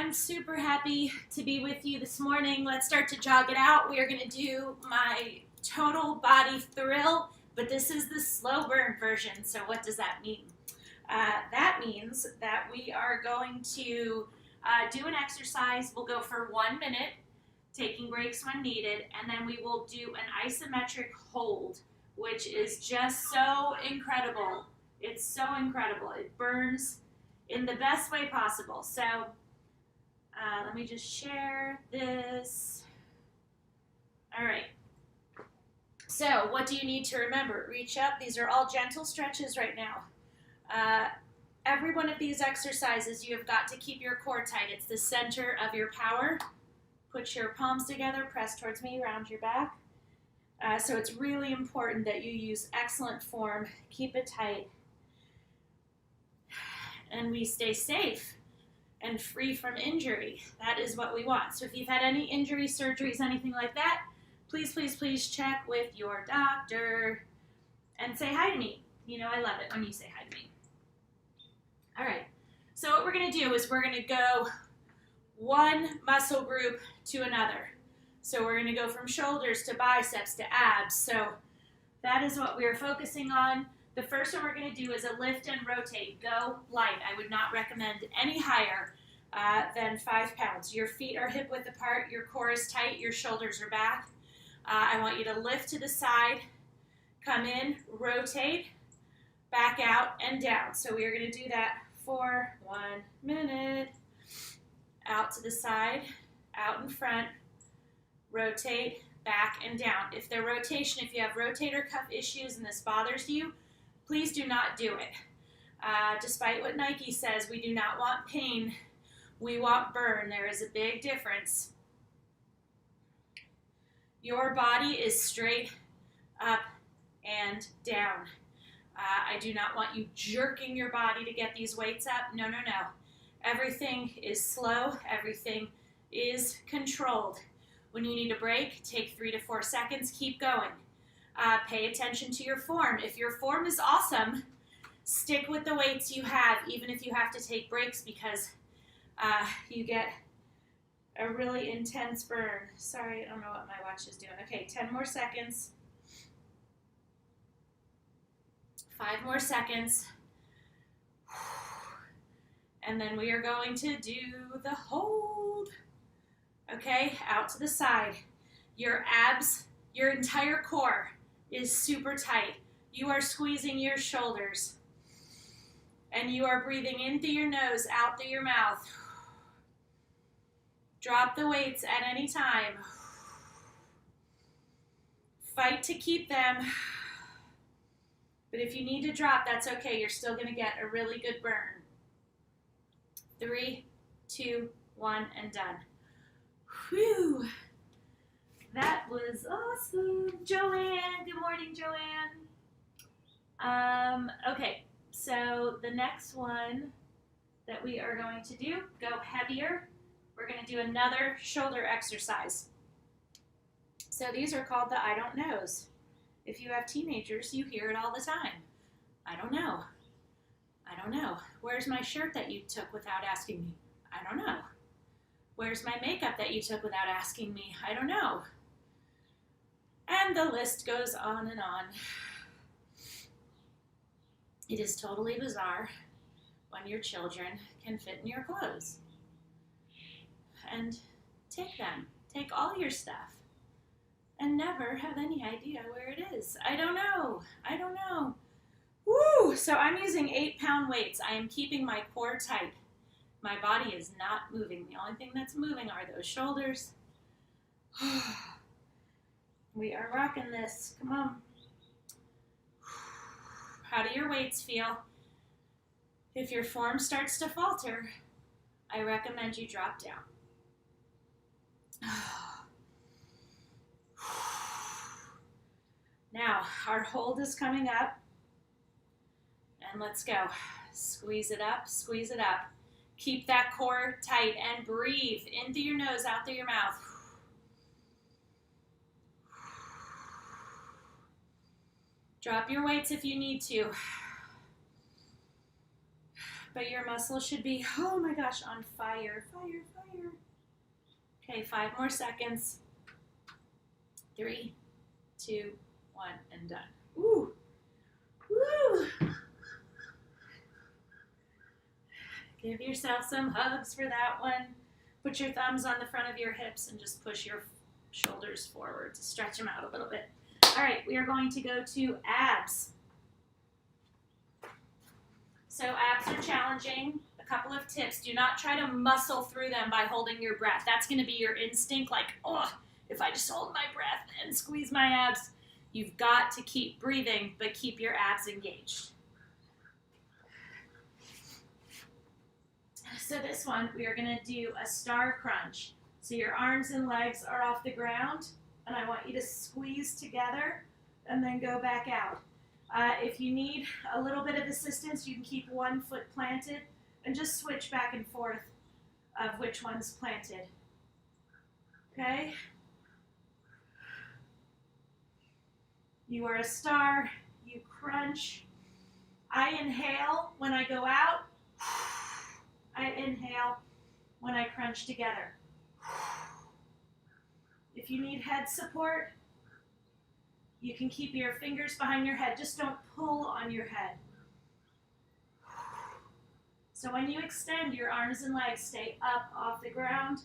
I'm super happy to be with you this morning. Let's start to jog it out. We are going to do my total body thrill, but this is the slow burn version. So what does that mean? That means that we are going to do an exercise. We'll go for 1 minute, taking breaks when needed, and then we will do an isometric hold, which is just so incredible. It's so incredible. It burns in the best way possible. So let me just share this. All right. So what do you need to remember? Reach up. These are all gentle stretches right now. Every one of these exercises, you have got to keep your core tight. It's the center of your power. Put your palms together, press towards me, round your back. So it's really important that you use excellent form. Keep it tight. And we stay safe and free from injury. That is what we want. So if you've had any injuries, surgeries, anything like that, please, please, please check with your doctor and say hi to me. You know I love it when you say hi to me. All right, so what we're gonna do is we're gonna go one muscle group to another. So we're gonna go from shoulders to biceps to abs. So that is what we are focusing on. The first one we're gonna do is a lift and rotate. Go light. I would not recommend any higher than 5 pounds. Your feet are hip width apart, your core is tight, your shoulders are back. I want you to lift to the side, come in, rotate, back out and down. So we are gonna do that for 1 minute. Out to the side, out in front, rotate, back and down. If the rotation, if you have rotator cuff issues and this bothers you, please do not do it. Despite what Nike says, we do not want pain, we want burn. There is a big difference. Your body is straight up and down. I do not want you jerking your body to get these weights up. No, no, no. Everything is slow. Everything is controlled. When you need a break, take 3 to 4 seconds. Keep going. Pay attention to your form. If your form is awesome, stick with the weights you have, even if you have to take breaks, because you get a really intense burn. Sorry, I don't know what my watch is doing. Okay, 10 more seconds. 5 more seconds. And then we are going to do the hold. Okay, out to the side. Your abs, your entire core is super tight. You are squeezing your shoulders. And you are breathing in through your nose, out through your mouth. Drop the weights at any time. Fight to keep them. But if you need to drop, that's okay. You're still going to get a really good burn. 3, 2, 1, and done. Whew. That was awesome. Joanne, good morning, Joanne. Okay, so the next one that we are going to do, go heavier. We're going to do another shoulder exercise. So these are called the I don't knows. If you have teenagers, you hear it all the time. I don't know. I don't know. Where's my shirt that you took without asking me? I don't know. Where's my makeup that you took without asking me? I don't know. And the list goes on and on. It is totally bizarre when your children can fit in your clothes. And take them. Take all your stuff. And never have any idea where it is. I don't know. I don't know. Woo! So I'm using 8-pound weights. I am keeping my core tight. My body is not moving. The only thing that's moving are those shoulders. We are rocking this. Come on. How do your weights feel? If your form starts to falter, I recommend you drop down. Now, our hold is coming up. And let's go. Squeeze it up, squeeze it up. Keep that core tight and breathe in through your nose, out through your mouth. Drop your weights if you need to. but your muscles should be, oh my gosh, on fire, fire, fire. Okay, 5 more seconds. 3, 2, 1, and done. Ooh, woo. Give yourself some hugs for that one. Put your thumbs on the front of your hips and just push your shoulders forward to stretch them out a little bit. All right, we are going to go to abs. So abs are challenging. A couple of tips. Do not try to muscle through them by holding your breath. That's going to be your instinct, like, oh, if I just hold my breath and squeeze my abs. You've got to keep breathing, but keep your abs engaged. So this one, we are going to do a star crunch. So your arms and legs are off the ground, and I want you to squeeze together and then go back out. If you need a little bit of assistance, you can keep one foot planted and just switch back and forth of which one's planted. Okay? You are a star, you crunch. I inhale when I go out. I inhale when I crunch together. If you need head support, you can keep your fingers behind your head. Just don't pull on your head. So when you extend, your arms and legs stay up off the ground.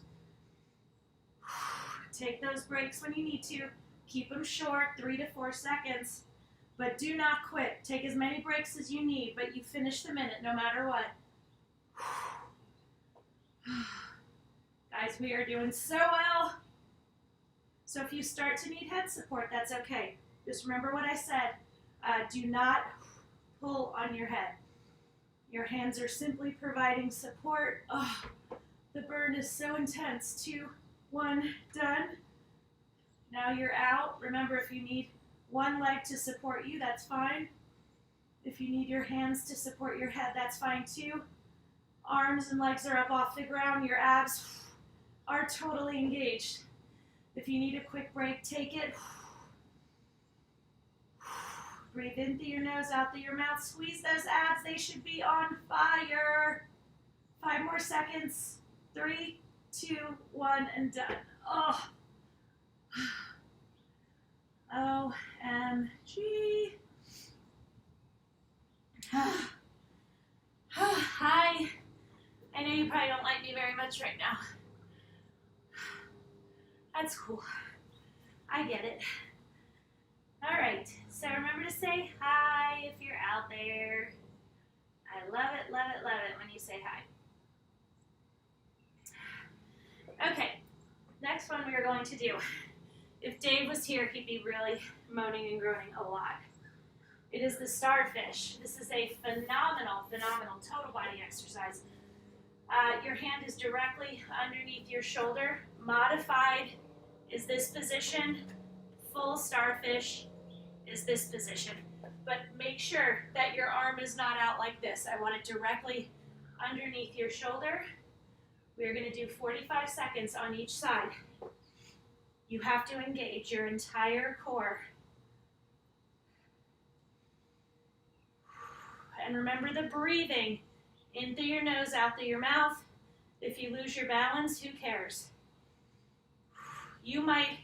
Take those breaks when you need to. Keep them short, 3 to 4 seconds. But do not quit. Take as many breaks as you need, but you finish the minute no matter what. Guys, we are doing so well. So if you start to need head support, that's okay. Just remember what I said. Do not pull on your head. Your hands are simply providing support. Oh, the burn is so intense. 2, 1, done. Now you're out. Remember, if you need one leg to support you, that's fine. If you need your hands to support your head, that's fine too. Arms and legs are up off the ground. Your abs are totally engaged. If you need a quick break, take it. Breathe in through your nose, out through your mouth. Squeeze those abs. They should be on fire. 5 more seconds. 3, 2, 1, and done. Oh. OMG. Hi. I know you probably don't like me very much right now. That's cool. I get it. All right. So remember to say hi if you're out there. I love it, love it, love it when you say hi. Okay. Next one we are going to do. If Dave was here, he'd be really moaning and groaning a lot. It is the Starfish. This is a phenomenal, phenomenal total body exercise. Your hand is directly underneath your shoulder. Modified is this position. Full Starfish is this position. But make sure that your arm is not out like this. I want it directly underneath your shoulder. We're going to do 45 seconds on each side. You have to engage your entire core. And remember the breathing. In through your nose, out through your mouth. If you lose your balance, who cares? You might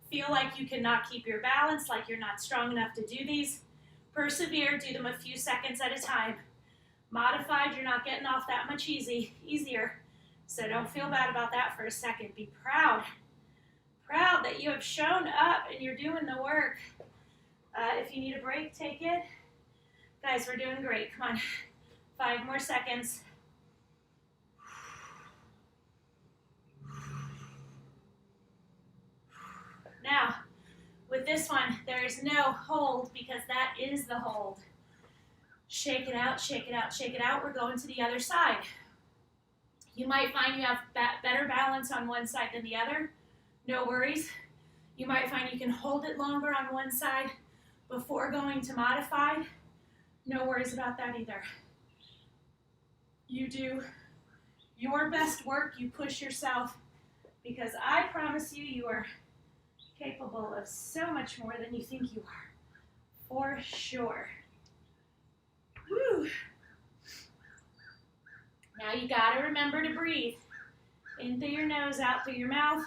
feel like you cannot keep your balance, like you're not strong enough to do these. Persevere, do them a few seconds at a time. Modified, you're not getting off that much easier. So don't feel bad about that for a second. Be proud. Proud that you have shown up and you're doing the work. If you need a break, take it. Guys, we're doing great. Come on. 5 more seconds. Now, with this one, there is no hold because that is the hold. Shake it out, shake it out, shake it out. We're going to the other side. You might find you have better balance on one side than the other. No worries. You might find you can hold it longer on one side before going to modified. No worries about that either. You do your best work. You push yourself because I promise you, you are capable of so much more than you think you are. For sure. Woo. Now you gotta remember to breathe. In through your nose, out through your mouth.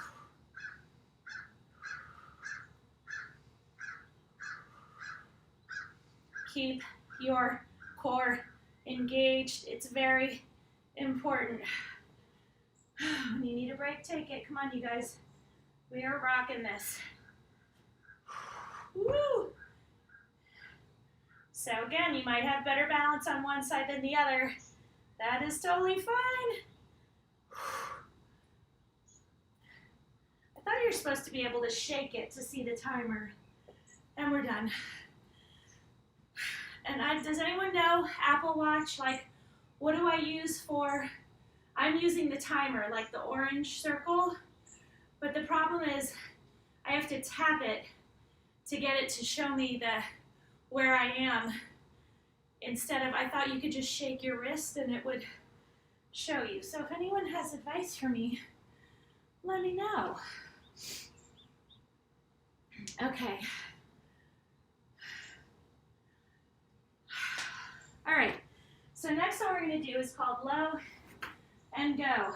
Keep your core engaged. It's very important. When you need a break, take it. Come on, you guys. We are rocking this. Woo! So again, you might have better balance on one side than the other. That is totally fine. I thought you were supposed to be able to shake it to see the timer. And we're done. And does anyone know Apple Watch? Like, what do I use for? I'm using the timer, like the orange circle. But the problem is I have to tap it to get it to show me where I am. Instead of, I thought you could just shake your wrist and it would show you. So if anyone has advice for me, let me know. Okay. All right. So next one we're going to do is called low and go.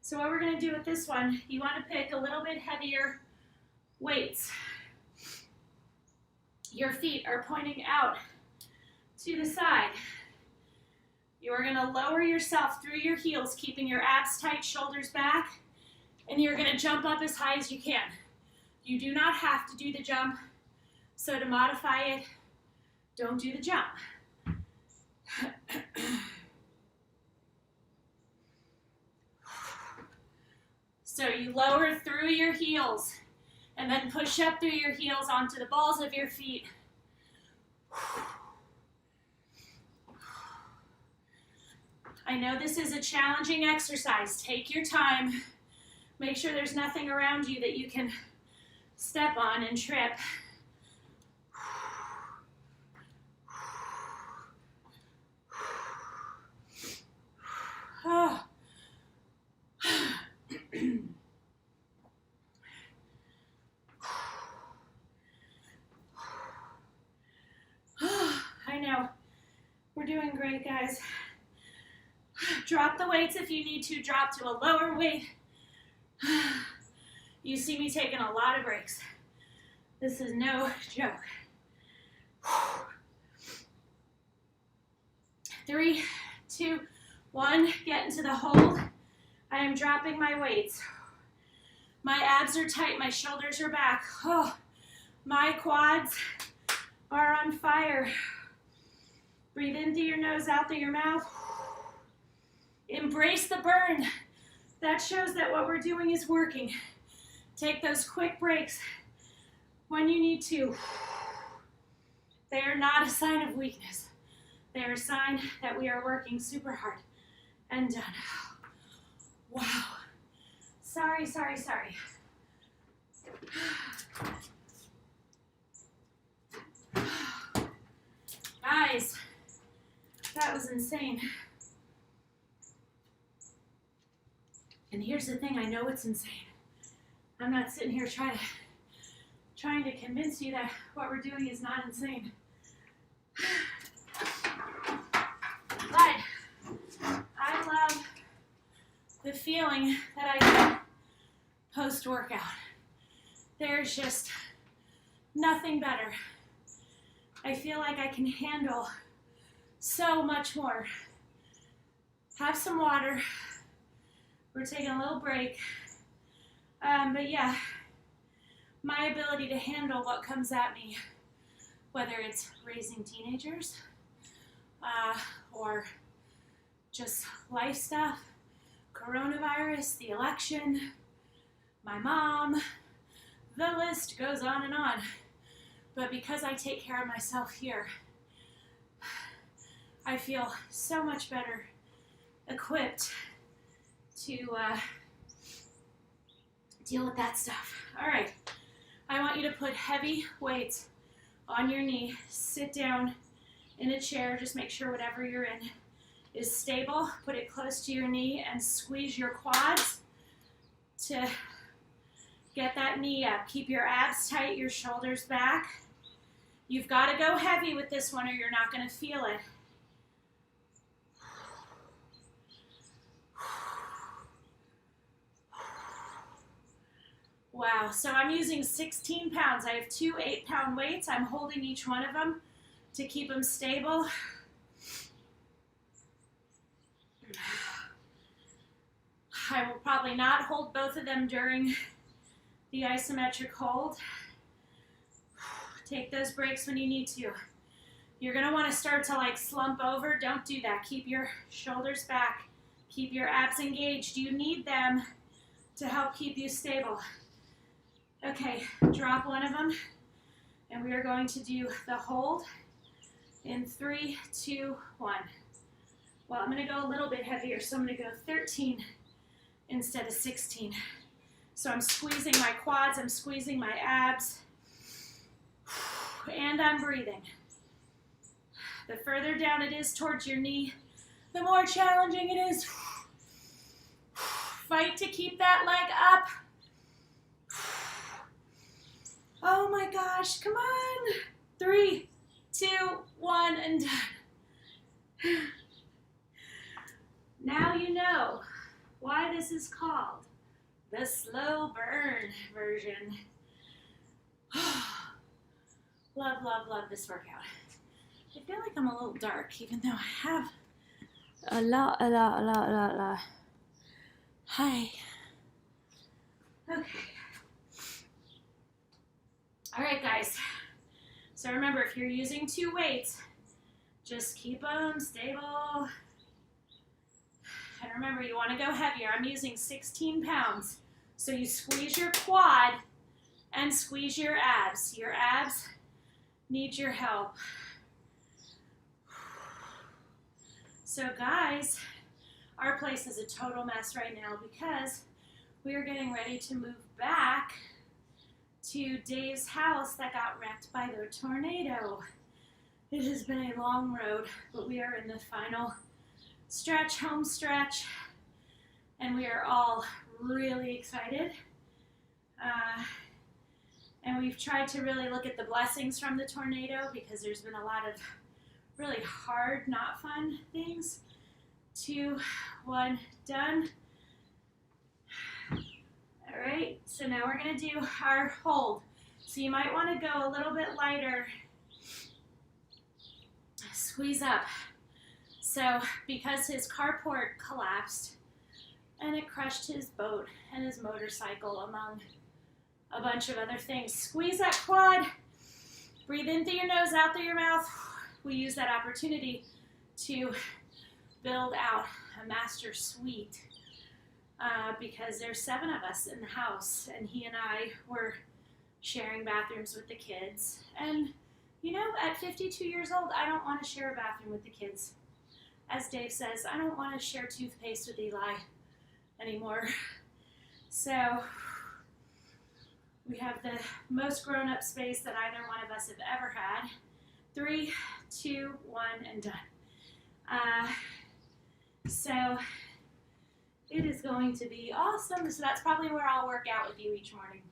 So what we're going to do with this one, you want to pick a little bit heavier weights. Your feet are pointing out to the side. You're going to lower yourself through your heels, keeping your abs tight, shoulders back, and you're going to jump up as high as you can. You do not have to do the jump, so to modify it, don't do the jump. So you lower through your heels and then push up through your heels onto the balls of your feet. I know this is a challenging exercise. Take your time. Make sure there's nothing around you that you can step on and trip. Oh. I know. We're doing great, guys. Drop the weights if you need to. Drop to a lower weight. You see me taking a lot of breaks. This is no joke. 3, 2, 1. Get into the hold. I am dropping my weights. My abs are tight. My shoulders are back. Oh, my quads are on fire. Breathe in through your nose, out through your mouth. Embrace the burn. That shows that what we're doing is working. Take those quick breaks when you need to. They are not a sign of weakness. They are a sign that we are working super hard. And done. Wow. Sorry. Guys, that was insane. And here's the thing, I know it's insane. I'm not sitting here trying to convince you that what we're doing is not insane. But I love the feeling that I get post-workout. There's just nothing better. I feel like I can handle so much more. Have some water. We're taking a little break. But yeah, my ability to handle what comes at me, whether it's raising teenagers or just life stuff, coronavirus, the election, my mom, the list goes on and on. But because I take care of myself here, I feel so much better equipped to deal with that stuff. All right, I want you to put heavy weights on your knee. Sit down in a chair. Just make sure whatever you're in is stable. Put it close to your knee and squeeze your quads to get that knee up. Keep your abs tight, your shoulders back. You've got to go heavy with this one or you're not going to feel it. Wow, so I'm using 16 pounds. I have two 8-pound weights. I'm holding each one of them to keep them stable. I will probably not hold both of them during the isometric hold. Take those breaks when you need to. You're gonna wanna start to like slump over. Don't do that. Keep your shoulders back. Keep your abs engaged. You need them to help keep you stable. Okay, drop one of them. And we are going to do the hold in 3, 2, 1. Well, I'm gonna go a little bit heavier, so I'm gonna go 13 instead of 16. So I'm squeezing my quads, I'm squeezing my abs, and I'm breathing. The further down it is towards your knee, the more challenging it is. Fight to keep that leg up. Oh my gosh, come on. 3, 2, 1, and done. Now you know why this is called the slow burn version. Love, love, love this workout. I feel like I'm a little dark, even though I have a lot. Hi. Okay. All right, guys. So remember, if you're using two weights, just keep them stable. And remember, you want to go heavier. I'm using 16 pounds. So you squeeze your quad and squeeze your abs. Your abs need your help. So guys, our place is a total mess right now because we are getting ready to move back to Dave's house that got wrecked by the tornado. It has been a long road, but we are in the final stretch, home stretch, and we are all really excited. And we've tried to really look at the blessings from the tornado because there's been a lot of really hard, not fun things. 2, 1, done. All right, so now we're gonna do our hold. So you might wanna go a little bit lighter. Squeeze up. So because his carport collapsed and it crushed his boat and his motorcycle among a bunch of other things, squeeze that quad, breathe in through your nose, out through your mouth. We use that opportunity to build out a master suite because there's 7 of us in the house and he and I were sharing bathrooms with the kids. And you know, at 52 years old, I don't want to share a bathroom with the kids. As Dave says, I don't want to share toothpaste with Eli anymore. So we have the most grown-up space that either one of us have ever had. 3, 2, 1, and done. So it is going to be awesome. So that's probably where I'll work out with you each morning.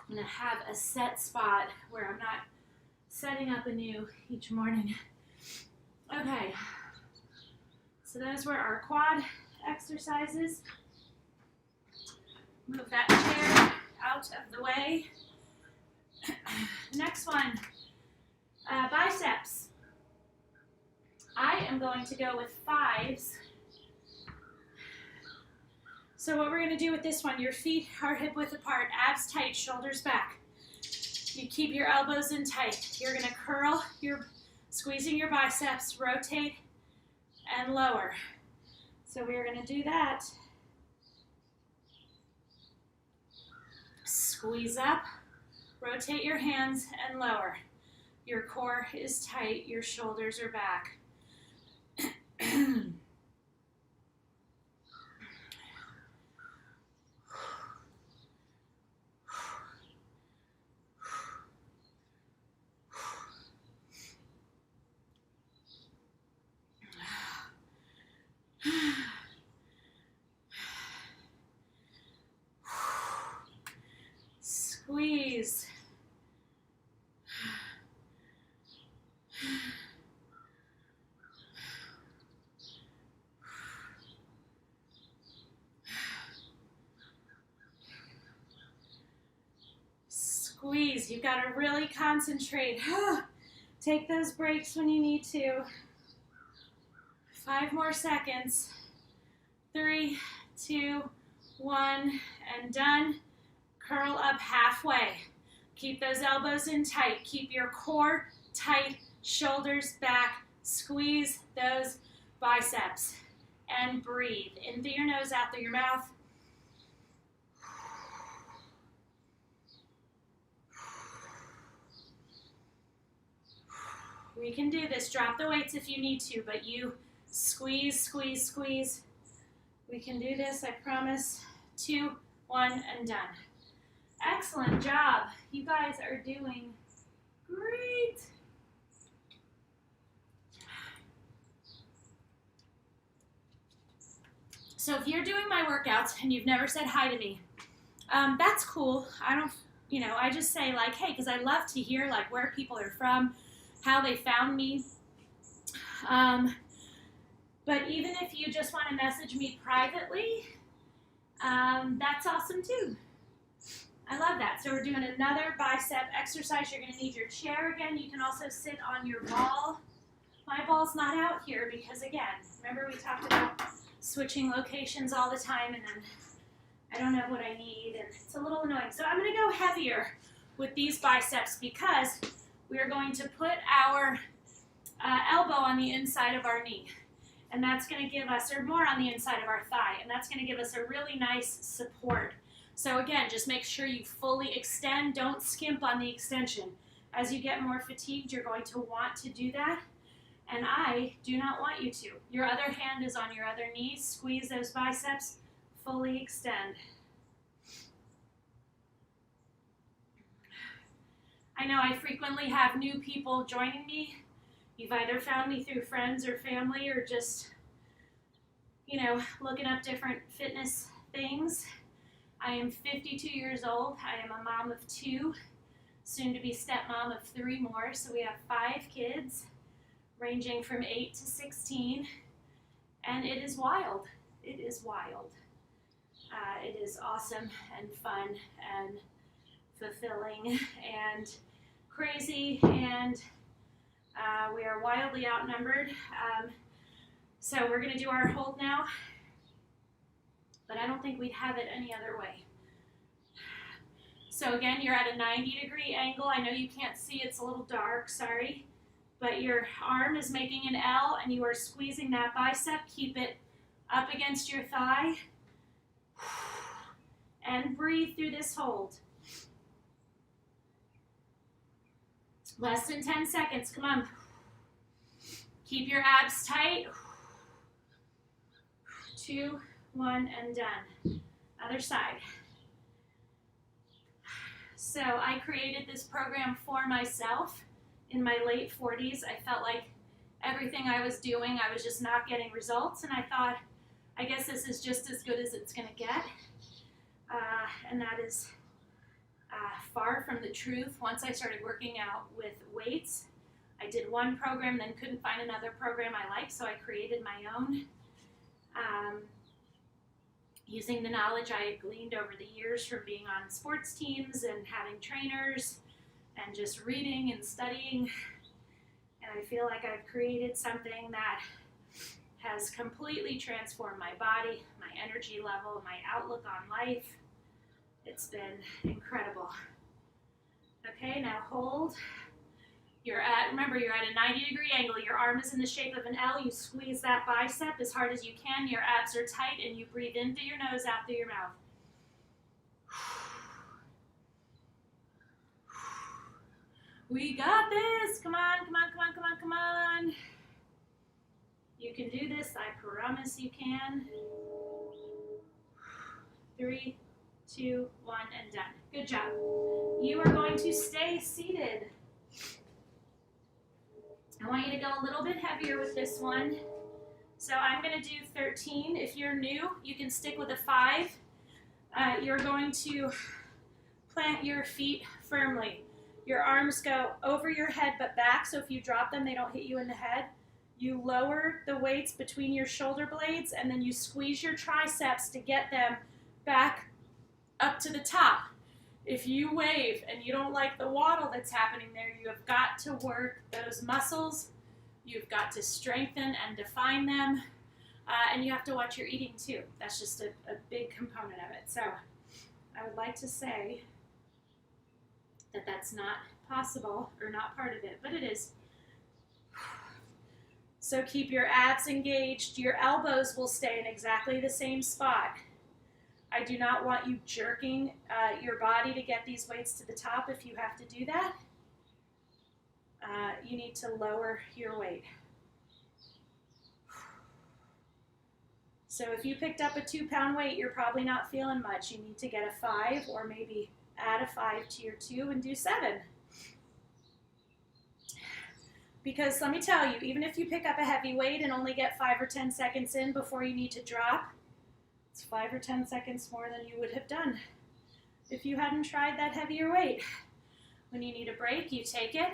I'm going to have a set spot where I'm not setting up anew each morning. Okay, so those were our quad exercises. Move that chair out of the way. Next one, biceps. I am going to go with 5s. So what we're going to do with this one, your feet are hip width apart, abs tight, shoulders back. You keep your elbows in tight. You're going to curl, you're squeezing your biceps, rotate, and lower. So we're going to do that. Squeeze up, rotate your hands, and lower. Your core is tight, your shoulders are back. Squeeze. So you've got to really concentrate. Take those breaks when you need to. 5 more seconds. 3, 2, 1, and done. Curl up halfway. Keep those elbows in tight. Keep your core tight, shoulders back. Squeeze those biceps. And breathe. In through your nose, out through your mouth. We can do this. Drop the weights if you need to, but you squeeze, squeeze, squeeze. We can do this, I promise. 2, 1, and done. Excellent job. You guys are doing great. So if you're doing my workouts and you've never said hi to me, that's cool. I just say like, hey, because I love to hear like where people are from, how they found me. But even if you just want to message me privately, that's awesome too. I love that. So we're doing another bicep exercise. You're going to need your chair again. You can also sit on your ball. My ball's not out here because, again, remember we talked about switching locations all the time, and then I don't know what I need, and it's a little annoying. So I'm going to go heavier with these biceps because we are going to put our elbow on the inside of our knee. And that's going to give us, or more on the inside of our thigh, and that's going to give us a really nice support. So again, just make sure you fully extend. Don't skimp on the extension. As you get more fatigued, you're going to want to do that, and I do not want you to. Your other hand is on your other knee. Squeeze those biceps. Fully extend. I know I frequently have new people joining me. You've either found me through friends or family or just, looking up different fitness things. I am 52 years old. I am a mom of 2, soon to be stepmom of 3 more. So we have 5 kids ranging from 8 to 16. And it is wild. It is wild. It is awesome and fun and fulfilling and crazy, and we are wildly outnumbered. So we're going to do our hold now, but I don't think we'd have it any other way. So again, you're at a 90-degree angle. I know you can't see, it's a little dark, sorry. But your arm is making an L, and you are squeezing that bicep. Keep it up against your thigh. And breathe through this hold. Less than 10 seconds, come on. Keep your abs tight. 2, 1, and done. Other side. So I created this program for myself in my late 40s. I felt like everything I was doing, I was just not getting results, and I thought, I guess this is just as good as it's going to get. And that is far from the truth. Once I started working out with weights, I did one program, then couldn't find another program I liked, so I created my own. Using the knowledge I had gleaned over the years from being on sports teams and having trainers and just reading and studying. And I feel like I've created something that has completely transformed my body, my energy level, my outlook on life. It's been incredible. Okay, now hold. Remember, you're at a 90-degree angle. Your arm is in the shape of an L. You squeeze that bicep as hard as you can. Your abs are tight, and you breathe in through your nose, out through your mouth. We got this. Come on, come on, come on, come on, come on. You can do this. I promise you can. 3, 2, 1, and done. Good job. You are going to stay seated. I want you to go a little bit heavier with this one. So I'm going to do 13. If you're new, you can stick with a 5. You're going to plant your feet firmly. Your arms go over your head but back, so if you drop them, they don't hit you in the head. You lower the weights between your shoulder blades, and then you squeeze your triceps to get them back up to the top. If you wave and you don't like the waddle that's happening there, you have got to work those muscles. You've got to strengthen and define them. And you have to watch your eating too. That's just a big component of it. So I would like to say that that's not possible or not part of it, but it is. So keep your abs engaged. Your elbows will stay in exactly the same spot. I do not want you jerking your body to get these weights to the top. If you have to do that, you need to lower your weight. So if you picked up a 2-pound weight, you're probably not feeling much. You need to get a 5 or maybe add a 5 to your 2 and do 7. Because let me tell you, even if you pick up a heavy weight and only get 5 or 10 seconds in before you need to drop, it's 5 or 10 seconds more than you would have done if you hadn't tried that heavier weight. When you need a break, you take it.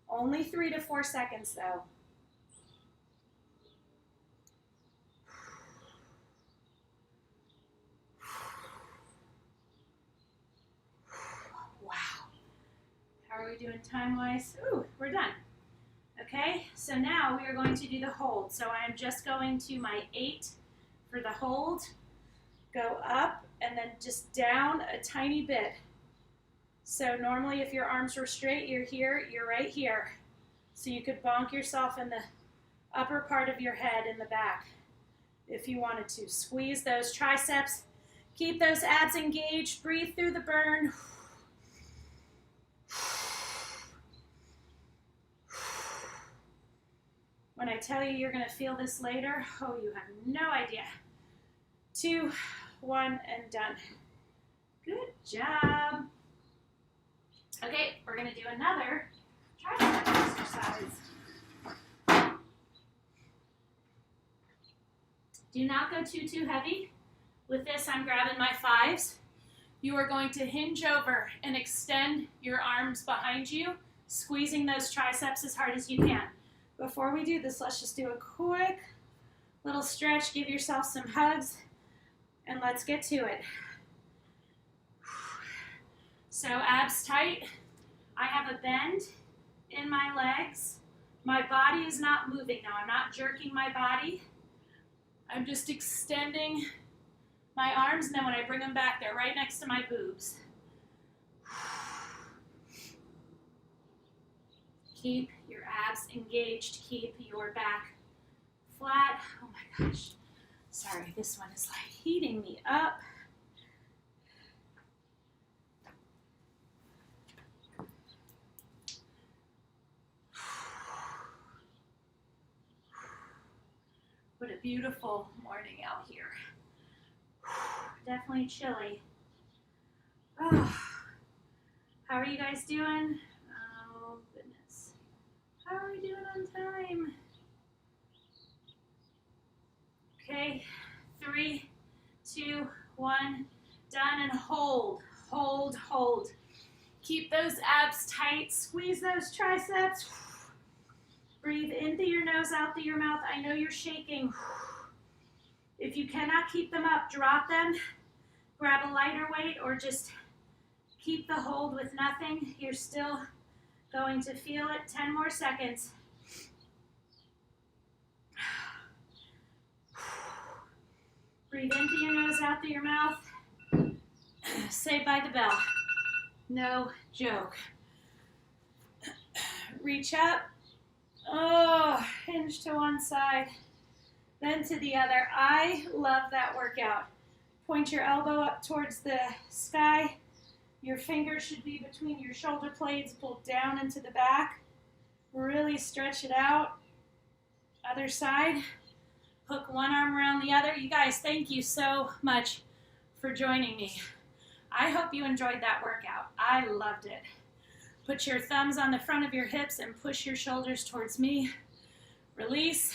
Only 3 to 4 seconds though. Wow. How are we doing time-wise? Ooh, we're done. Okay, so now we are going to do the hold. So I am just going to my 8 for the hold, go up and then just down a tiny bit. So normally if your arms were straight, you're here, you're right here. So you could bonk yourself in the upper part of your head in the back if you wanted to. Squeeze those triceps, keep those abs engaged, breathe through the burn. When I tell you you're going to feel this later, oh, you have no idea. 2, 1, and done. Good job. Okay, we're going to do another tricep exercise. Do not go too heavy. With this, I'm grabbing my 5s. You are going to hinge over and extend your arms behind you, squeezing those triceps as hard as you can. Before we do this, let's just do a quick little stretch. Give yourself some hugs, and let's get to it. So abs tight. I have a bend in my legs. My body is not moving now. I'm not jerking my body. I'm just extending my arms, and then when I bring them back, they're right next to my boobs. Keep your abs engaged. Keep your back flat. Oh my gosh. Sorry, this one is like heating me up. What a beautiful morning out here. Definitely chilly. Oh, how are you guys doing? Oh, goodness. How are we doing on time? Okay, 3, 2, 1, done, and hold, hold, hold. Keep those abs tight, squeeze those triceps. Breathe in through your nose, out through your mouth. I know you're shaking. If you cannot keep them up, drop them, grab a lighter weight, or just keep the hold with nothing. You're still going to feel it. 10 more seconds. Breathe in through your nose, out through your mouth. Saved by the bell. No joke. Reach up. Oh, hinge to one side, then to the other. I love that workout. Point your elbow up towards the sky. Your fingers should be between your shoulder blades, pulled down into the back. Really stretch it out. Other side. Hook one arm around the other. You guys, thank you so much for joining me. I hope you enjoyed that workout. I loved it. Put your thumbs on the front of your hips and push your shoulders towards me. Release.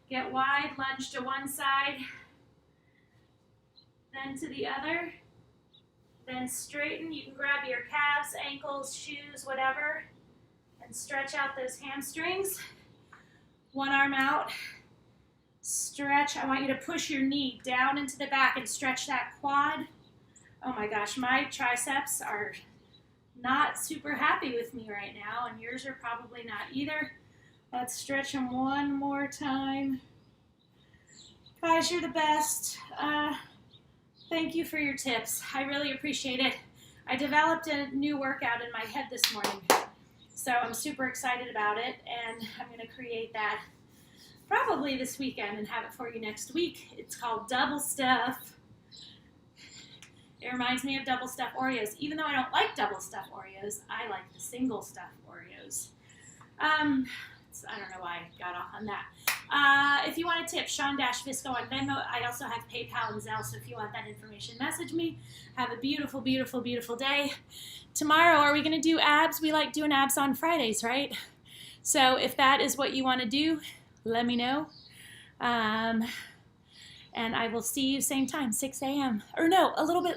Get wide, lunge to one side, then to the other. Then straighten. You can grab your calves, ankles, shoes, whatever, and stretch out those hamstrings. One arm out, Stretch. I want you to push your knee down into the back and stretch that quad. Oh my gosh, my triceps are not super happy with me right now, and yours are probably not either. Let's stretch them one more time. Guys, you're the best. Thank you for your tips. I really appreciate it. I developed a new workout in my head this morning, so I'm super excited about it, and I'm going to create that probably this weekend and have it for you next week. It's called Double Stuff. It reminds me of double stuffed Oreos. Even though I don't like double stuffed Oreos, I like the single stuffed Oreos. I don't know why I got off on that. If you want a tip, Sean-Visco on Venmo. I also have PayPal and Zelle, so if you want that information, message me. Have a beautiful, beautiful, beautiful day. Tomorrow, are we going to do abs? We like doing abs on Fridays, right? So if that is what you want to do, let me know. And I will see you same time, 6 a.m. Or no, a little bit